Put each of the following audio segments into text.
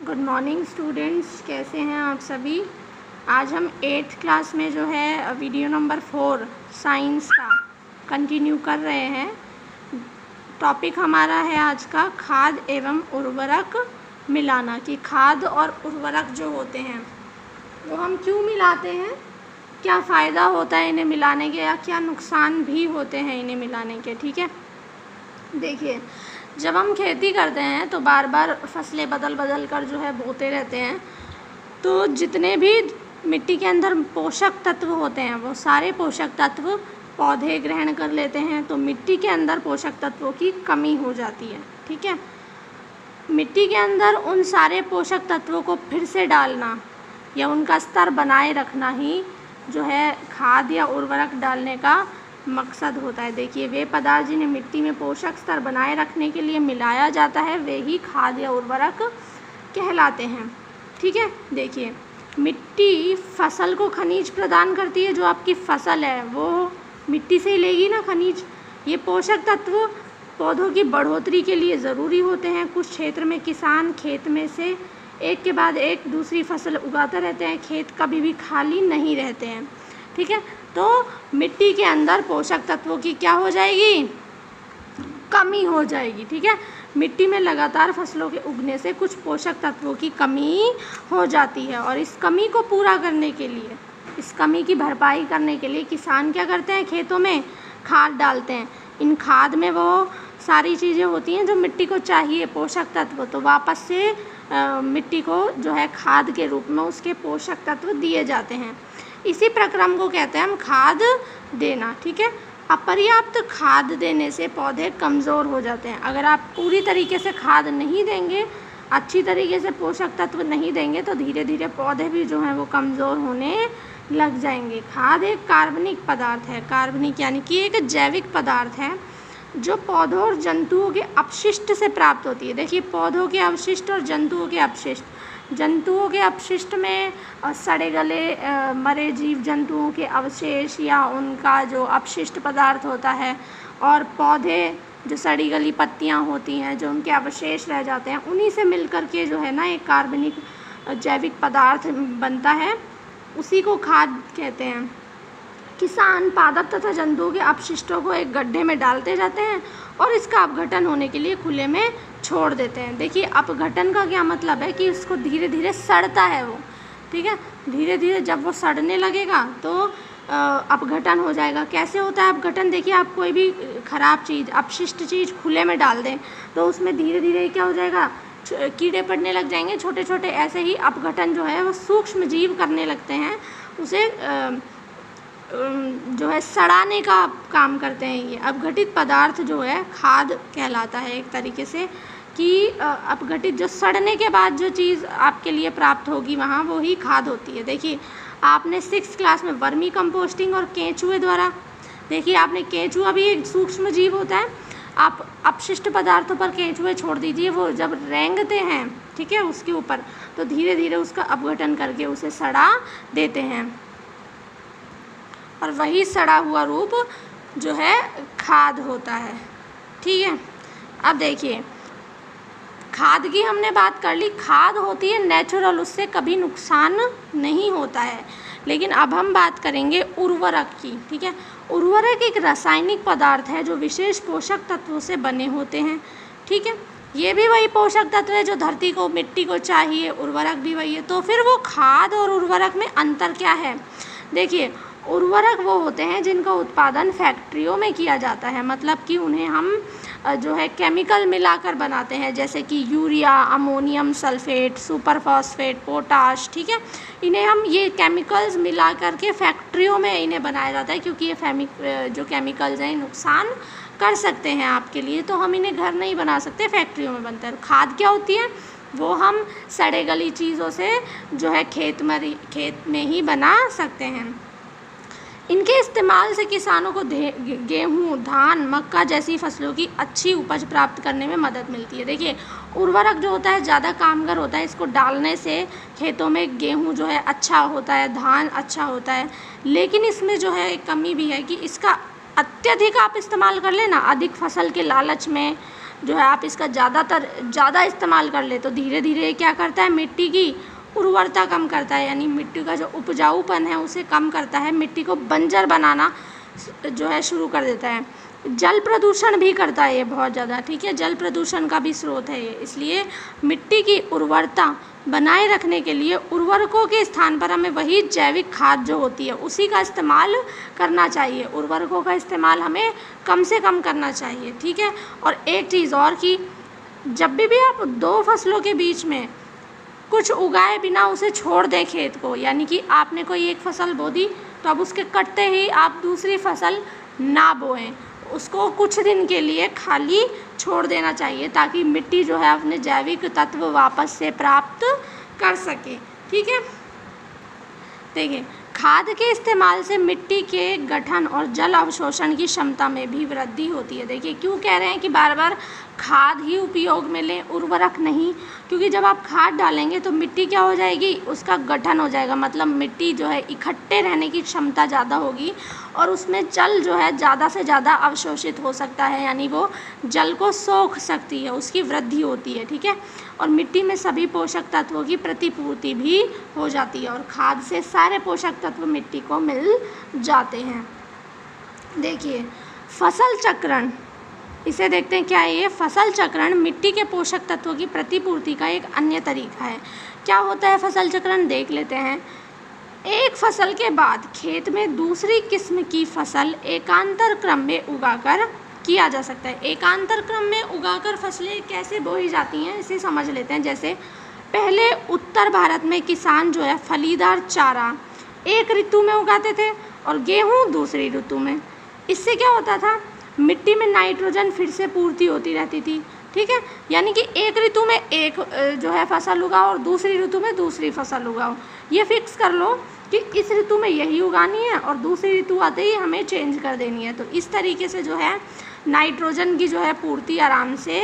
Good morning students, कैसे हैं आप सभी। आज हम 8th क्लास में जो है वीडियो नंबर 4 साइंस का कंटिन्यू कर रहे हैं। टॉपिक हमारा है आज का खाद एवं उर्वरक मिलाना, कि खाद और उर्वरक जो होते हैं वो हम क्यों मिलाते हैं, क्या फ़ायदा होता है इन्हें मिलाने के या क्या नुकसान भी होते हैं इन्हें मिलाने के। ठीक है, देखिए जब हम खेती करते हैं तो बार बार फसलें बदल बदल कर जो है बोते रहते हैं, तो जितने भी मिट्टी के अंदर पोषक तत्व होते हैं वो सारे पोषक तत्व पौधे ग्रहण कर लेते हैं, तो मिट्टी के अंदर पोषक तत्वों की कमी हो जाती है। ठीक है, मिट्टी के अंदर उन सारे पोषक तत्वों को फिर से डालना या उनका स्तर बनाए रखना ही जो है खाद या उर्वरक डालने का मकसद होता है। देखिए वे पदार्थ जिन्हें मिट्टी में पोषक स्तर बनाए रखने के लिए मिलाया जाता है वे ही खाद या उर्वरक कहलाते हैं। ठीक है, देखिए मिट्टी फसल को खनिज प्रदान करती है। जो आपकी फसल है वो मिट्टी से ही लेगी ना खनिज। ये पोषक तत्व पौधों की बढ़ोतरी के लिए ज़रूरी होते हैं। कुछ क्षेत्र में किसान खेत में से एक के बाद एक दूसरी फसल उगाते रहते हैं, खेत कभी भी खाली नहीं रहते हैं। ठीक है, तो मिट्टी के अंदर पोषक तत्वों की क्या हो जाएगी, कमी हो जाएगी। ठीक है, मिट्टी में लगातार फसलों के उगने से कुछ पोषक तत्वों की कमी हो जाती है, और इस कमी को पूरा करने के लिए, इस कमी की भरपाई करने के लिए किसान क्या करते हैं, खेतों में खाद डालते हैं। इन खाद में वो सारी चीज़ें होती हैं जो मिट्टी को चाहिए, पोषक तत्व, तो वापस से मिट्टी को जो है खाद के रूप में उसके पोषक तत्व दिए जाते हैं। इसी प्रक्रम को कहते हैं हम खाद देना। ठीक है, अपर्याप्त खाद देने से पौधे कमज़ोर हो जाते हैं। अगर आप पूरी तरीके से खाद नहीं देंगे, अच्छी तरीके से पोषक तत्व नहीं देंगे, तो धीरे धीरे पौधे भी जो हैं वो कमज़ोर होने लग जाएंगे। खाद एक कार्बनिक पदार्थ है, कार्बनिक यानी कि एक जैविक पदार्थ है जो पौधों और जंतुओं के अपशिष्ट से प्राप्त होती है। देखिए पौधों के अवशिष्ट और जंतुओं के अपशिष्ट, जंतुओं के अपशिष्ट में सड़े गले मरे जीव जंतुओं के अवशेष या उनका जो अपशिष्ट पदार्थ होता है, और पौधे जो सड़ी गली पत्तियां होती हैं जो उनके अवशेष रह जाते हैं, उन्हीं से मिलकर के जो है ना एक कार्बनिक जैविक पदार्थ बनता है, उसी को खाद कहते हैं। किसान पादप तथा जंतुओं के अपशिष्टों को एक गड्ढे में डालते जाते हैं और इसका अपघटन होने के लिए खुले में छोड़ देते हैं। देखिए अपघटन का क्या मतलब है कि इसको धीरे धीरे सड़ता है वो। ठीक है, धीरे धीरे जब वो सड़ने लगेगा तो अपघटन हो जाएगा। कैसे होता है अपघटन, देखिए आप कोई भी ख़राब चीज़, अपशिष्ट चीज़ खुले में डाल दें तो उसमें धीरे धीरे क्या हो जाएगा, कीड़े पड़ने लग जाएंगे छोटे छोटे। ऐसे ही अपघटन जो है वो सूक्ष्म जीव करने लगते हैं, उसे जो है सड़ाने का काम करते हैं। ये अपघटित पदार्थ जो है खाद कहलाता है एक तरीके से, कि अपघटित जो सड़ने के बाद जो चीज़ आपके लिए प्राप्त होगी वहाँ वो ही खाद होती है। देखिए आपने 6th क्लास में वर्मी कंपोस्टिंग और केंचुए द्वारा, देखिए आपने केंचुआ भी एक सूक्ष्म जीव होता है, आप अपशिष्ट पदार्थों पर केंचुए छोड़ दीजिए, वो जब रेंगते हैं ठीक है उसके ऊपर, तो धीरे धीरे उसका अपघटन करके उसे सड़ा देते हैं, और वही सड़ा हुआ रूप जो है खाद होता है। ठीक है, अब देखिए खाद की हमने बात कर ली। खाद होती है नेचुरल, उससे कभी नुकसान नहीं होता है। लेकिन अब हम बात करेंगे उर्वरक की। ठीक है, उर्वरक एक रासायनिक पदार्थ है जो विशेष पोषक तत्वों से बने होते हैं। ठीक है, ये भी वही पोषक तत्व है जो धरती को, मिट्टी को चाहिए, उर्वरक भी वही है। तो फिर वो खाद और उर्वरक में अंतर क्या है, देखिए उर्वरक वो होते हैं जिनका उत्पादन फैक्ट्रियों में किया जाता है, मतलब कि उन्हें हम जो है केमिकल मिलाकर बनाते हैं, जैसे कि urea, ammonium sulphate, super phosphate, potash. ठीक है, इन्हें हम ये केमिकल्स मिला करके फैक्ट्रियों में इन्हें बनाया जाता है, क्योंकि ये जो केमिकल्स हैं नुकसान कर सकते हैं आपके लिए, तो हम इन्हें घर नहीं बना सकते, फैक्ट्रियों में बनता है। खाद क्या होती है, वो हम सड़े गली चीज़ों से जो है खेत में ही बना सकते हैं। इनके इस्तेमाल से किसानों को गेहूँ, धान, मक्का जैसी फसलों की अच्छी उपज प्राप्त करने में मदद मिलती है। देखिए उर्वरक जो होता है ज़्यादा कामगार होता है, इसको डालने से खेतों में गेहूँ जो है अच्छा होता है, धान अच्छा होता है, लेकिन इसमें जो है एक कमी भी है कि इसका अत्यधिक आप इस्तेमाल कर लेना, अधिक फसल के लालच में जो है आप इसका ज़्यादा इस्तेमाल कर ले तो धीरे धीरे क्या करता है, मिट्टी की उर्वरता कम करता है, यानी मिट्टी का जो उपजाऊपन है उसे कम करता है, मिट्टी को बंजर बनाना जो है शुरू कर देता है। जल प्रदूषण भी करता है ये बहुत ज़्यादा, ठीक है, जल प्रदूषण का भी स्रोत है ये। इसलिए मिट्टी की उर्वरता बनाए रखने के लिए उर्वरकों के स्थान पर हमें वही जैविक खाद जो होती है उसी का इस्तेमाल करना चाहिए। उर्वरकों का इस्तेमाल हमें कम से कम करना चाहिए, ठीक है। और एक चीज़ और कि जब भी आप 2 फसलों के बीच में कुछ उगाए बिना उसे छोड़ दें खेत को, यानी कि आपने कोई एक फसल बो दी तो अब उसके कटते ही आप दूसरी फसल ना बोएं, उसको कुछ दिन के लिए खाली छोड़ देना चाहिए ताकि मिट्टी जो है अपने जैविक तत्व वापस से प्राप्त कर सके, ठीक है। देखिए, खाद के इस्तेमाल से मिट्टी के गठन और जल अवशोषण की क्षमता में भी वृद्धि होती है। देखिए, क्यों कह रहे हैं कि बार बार खाद ही उपयोग में लें, उर्वरक नहीं, क्योंकि जब आप खाद डालेंगे तो मिट्टी क्या हो जाएगी, उसका गठन हो जाएगा, मतलब मिट्टी जो है इकट्ठे रहने की क्षमता ज़्यादा होगी और उसमें जल जो है ज़्यादा से ज़्यादा अवशोषित हो सकता है, यानी वो जल को सोख सकती है, उसकी वृद्धि होती है, ठीक है। और मिट्टी में सभी पोषक तत्वों की प्रतिपूर्ति भी हो जाती है और खाद से सारे पोषक तत्व मिट्टी को मिल जाते हैं। देखिए, फसल चक्रण, इसे देखते हैं क्या है ये। फसल चक्रण मिट्टी के पोषक तत्वों की प्रतिपूर्ति का एक अन्य तरीका है। क्या होता है फसल चक्रण, देख लेते हैं। एक फसल के बाद खेत में दूसरी किस्म की फसल एकांतर क्रम में उगाकर किया जा सकता है। एकांतर क्रम में उगाकर फसलें कैसे बोई जाती हैं इसे समझ लेते हैं। जैसे पहले उत्तर भारत में किसान जो है फलीदार चारा एक ऋतु में उगाते थे और गेहूँ दूसरी ऋतु में। इससे क्या होता था, मिट्टी में नाइट्रोजन फिर से पूर्ति होती रहती थी, ठीक है। यानी कि एक ऋतु में एक जो है फसल उगाओ और दूसरी ऋतु में दूसरी फसल उगाओ। ये फिक्स कर लो कि इस ऋतु में यही उगानी है और दूसरी ऋतु आते ही हमें चेंज कर देनी है। तो इस तरीके से जो है नाइट्रोजन की जो है पूर्ति आराम से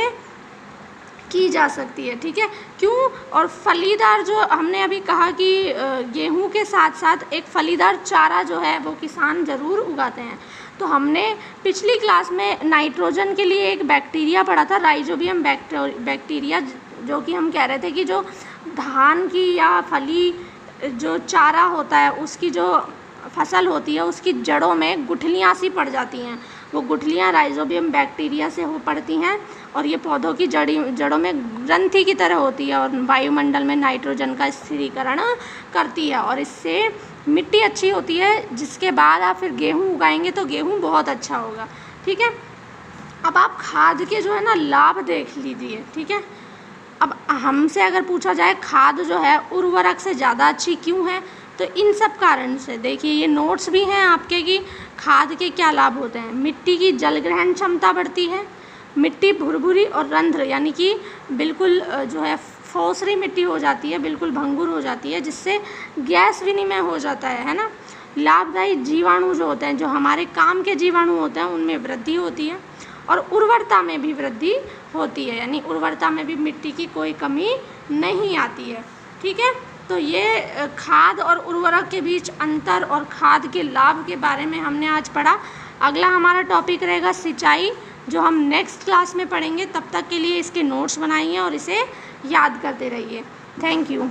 की जा सकती है, ठीक है। क्यों, और फलीदार जो हमने अभी कहा कि गेहूं के साथ साथ एक फलीदार चारा जो है वो किसान ज़रूर उगाते हैं। तो हमने पिछली क्लास में नाइट्रोजन के लिए एक बैक्टीरिया पढ़ा था, राइजोबियम बैक्टीरिया, जो कि हम कह रहे थे कि जो धान की या फली जो चारा होता है उसकी जो फसल होती है उसकी जड़ों में गुठलियाँ सी पड़ जाती हैं। वो गुठलियाँ राइजोबियम बैक्टीरिया से हो पड़ती हैं और ये पौधों की जड़ों में ग्रंथि की तरह होती है और वायुमंडल में नाइट्रोजन का स्थिरीकरण करती है और इससे मिट्टी अच्छी होती है, जिसके बाद आप फिर गेहूँ उगाएंगे तो गेहूँ बहुत अच्छा होगा, ठीक है। अब आप खाद के जो है ना लाभ देख लीजिए, ठीक है। अब हमसे अगर पूछा जाए खाद जो है उर्वरक से ज़्यादा अच्छी क्यों है, तो इन सब कारण से देखिए ये नोट्स भी हैं आपके कि खाद के क्या लाभ होते हैं। मिट्टी की जल ग्रहण क्षमता बढ़ती है, मिट्टी भुरभुरी और रंध्र यानी कि बिल्कुल जो है फोसरी मिट्टी हो जाती है, बिल्कुल भंगुर हो जाती है, जिससे गैस विनिमय हो जाता है ना। लाभदायी जीवाणु जो होते हैं, जो हमारे काम के जीवाणु होते हैं, उनमें वृद्धि होती है और उर्वरता में भी वृद्धि होती है, यानी उर्वरता में भी मिट्टी की कोई कमी नहीं आती है, ठीक है। तो ये खाद और उर्वरक के बीच अंतर और खाद के लाभ के बारे में हमने आज पढ़ा। अगला हमारा टॉपिक रहेगा सिंचाई, जो हम नेक्स्ट क्लास में पढ़ेंगे। तब तक के लिए इसके नोट्स बनाइए और इसे याद करते रहिए। Thank you.